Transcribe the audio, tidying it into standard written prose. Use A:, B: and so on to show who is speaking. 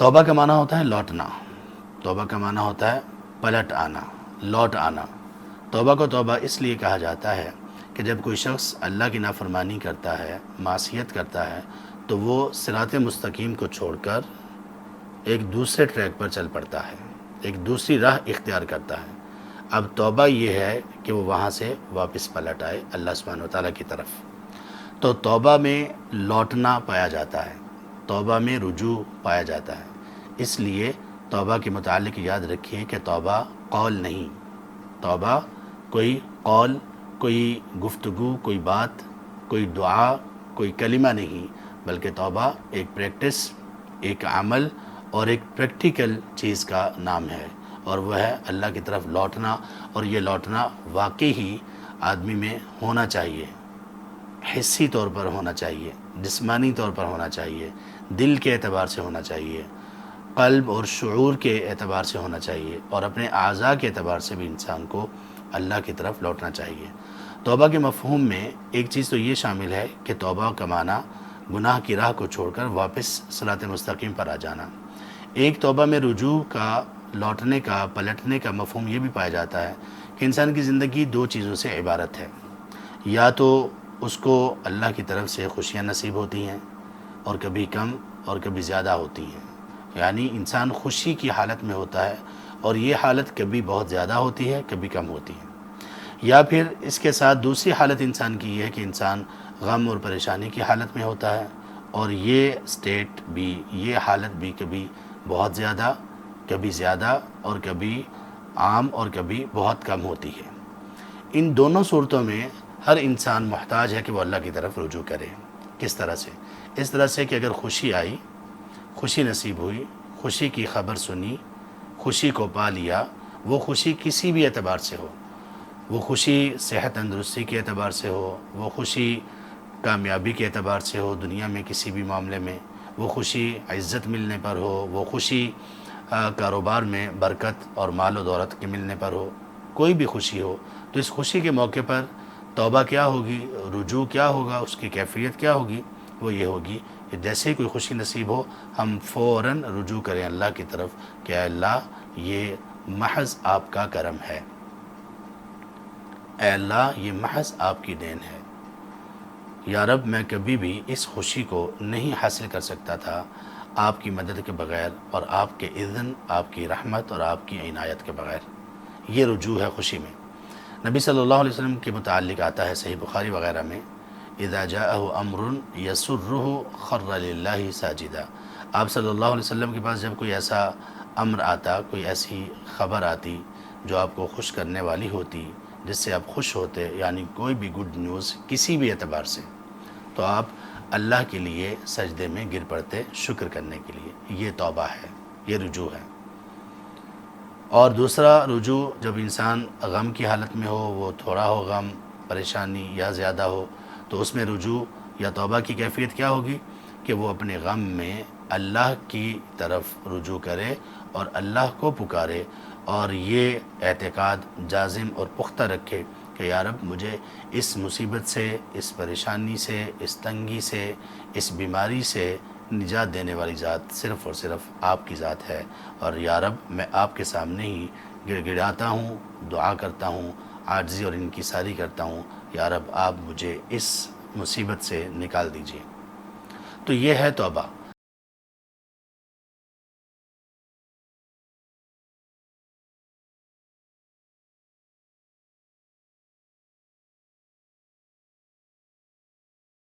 A: توبہ کا معنی ہوتا ہے لوٹنا، توبہ کا معنی ہوتا ہے پلٹ آنا، لوٹ آنا۔ توبہ کو توبہ اس لیے کہا جاتا ہے کہ جب کوئی شخص اللہ کی نافرمانی کرتا ہے، معصیت کرتا ہے، تو وہ صراط مستقیم کو چھوڑ کر ایک دوسرے ٹریک پر چل پڑتا ہے، ایک دوسری راہ اختیار کرتا ہے۔ اب توبہ یہ ہے کہ وہ وہاں سے واپس پلٹ آئے اللہ سبحانہ وتعالیٰ کی طرف۔ تو توبہ میں لوٹنا پایا جاتا ہے، توبہ میں رجوع پایا جاتا ہے۔ اس لیے توبہ کے متعلق یاد رکھیے کہ توبہ قول نہیں، توبہ کوئی قول، کوئی گفتگو، کوئی بات، کوئی دعا، کوئی کلمہ نہیں، بلکہ توبہ ایک پریکٹس، ایک عمل اور ایک پریکٹیکل چیز کا نام ہے، اور وہ ہے اللہ کی طرف لوٹنا۔ اور یہ لوٹنا واقعی ہی آدمی میں ہونا چاہیے، حسی طور پر ہونا چاہیے، جسمانی طور پر ہونا چاہیے، دل کے اعتبار سے ہونا چاہیے، قلب اور شعور کے اعتبار سے ہونا چاہیے، اور اپنے اعضاء کے اعتبار سے بھی انسان کو اللہ کی طرف لوٹنا چاہیے۔ توبہ کے مفہوم میں ایک چیز تو یہ شامل ہے کہ توبہ کا معنی گناہ کی راہ کو چھوڑ کر واپس صراط مستقیم پر آ جانا۔ ایک توبہ میں رجوع کا، لوٹنے کا، پلٹنے کا مفہوم یہ بھی پایا جاتا ہے کہ انسان کی زندگی دو چیزوں سے عبارت ہے، یا تو اس کو اللہ کی طرف سے خوشیاں نصیب ہوتی ہیں، اور کبھی کم اور کبھی زیادہ ہوتی ہیں، یعنی انسان خوشی کی حالت میں ہوتا ہے، اور یہ حالت کبھی بہت زیادہ ہوتی ہے، کبھی کم ہوتی ہے۔ یا پھر اس کے ساتھ دوسری حالت انسان کی یہ ہے کہ انسان غم اور پریشانی کی حالت میں ہوتا ہے، اور یہ سٹیٹ بھی، یہ حالت بھی کبھی بہت زیادہ، کبھی زیادہ، اور کبھی عام اور کبھی بہت کم ہوتی ہے۔ ان دونوں صورتوں میں ہر انسان محتاج ہے کہ وہ اللہ کی طرف رجوع کرے۔ کس طرح سے؟ اس طرح سے کہ اگر خوشی آئی، خوشی نصیب ہوئی، خوشی کی خبر سنی، خوشی کو پا لیا، وہ خوشی کسی بھی اعتبار سے ہو، وہ خوشی صحت تندرستی کے اعتبار سے ہو، وہ خوشی کامیابی کے اعتبار سے ہو دنیا میں کسی بھی معاملے میں، وہ خوشی عزت ملنے پر ہو، وہ خوشی کاروبار میں برکت اور مال و دولت کے ملنے پر ہو، کوئی بھی خوشی ہو، تو اس خوشی کے موقع پر توبہ کیا ہوگی، رجوع کیا ہوگا، اس کی کیفیت کیا ہوگی؟ وہ یہ ہوگی کہ جیسے ہی کوئی خوشی نصیب ہو، ہم فوراً رجوع کریں اللہ کی طرف کہ اے اللہ یہ محض آپ کا کرم ہے، اے اللہ یہ محض آپ کی دین ہے، یا رب میں کبھی بھی اس خوشی کو نہیں حاصل کر سکتا تھا آپ کی مدد کے بغیر، اور آپ کے اذن، آپ کی رحمت اور آپ کی عنایت کے بغیر۔ یہ رجوع ہے خوشی میں۔ نبی صلی اللہ علیہ وسلم کے متعلق آتا ہے صحیح بخاری وغیرہ میں، اذا جاءہ امر یسرہ خر للہ ساجدا۔ آپ صلی اللہ علیہ وسلم کے پاس جب کوئی ایسا امر آتا، کوئی ایسی خبر آتی جو آپ کو خوش کرنے والی ہوتی، جس سے آپ خوش ہوتے، یعنی کوئی بھی گڈ نیوز کسی بھی اعتبار سے، تو آپ اللہ کے لیے سجدے میں گر پڑتے شکر کرنے کے لیے۔ یہ توبہ ہے، یہ رجوع ہے۔ اور دوسرا رجوع جب انسان غم کی حالت میں ہو، وہ تھوڑا ہو غم، پریشانی یا زیادہ ہو، تو اس میں رجوع یا توبہ کی کیفیت کیا ہوگی کہ وہ اپنے غم میں اللہ کی طرف رجوع کرے اور اللہ کو پکارے، اور یہ اعتقاد جازم اور پختہ رکھے کہ یا رب مجھے اس مصیبت سے، اس پریشانی سے، اس تنگی سے، اس بیماری سے نجات دینے والی ذات صرف اور صرف آپ کی ذات ہے، اور یا رب میں آپ کے سامنے ہی گڑ گڑاتا ہوں، دعا کرتا ہوں، عاجزی اور انکساری کرتا ہوں، یا رب آپ مجھے اس مصیبت سے نکال دیجیے۔ تو یہ ہے توبہ۔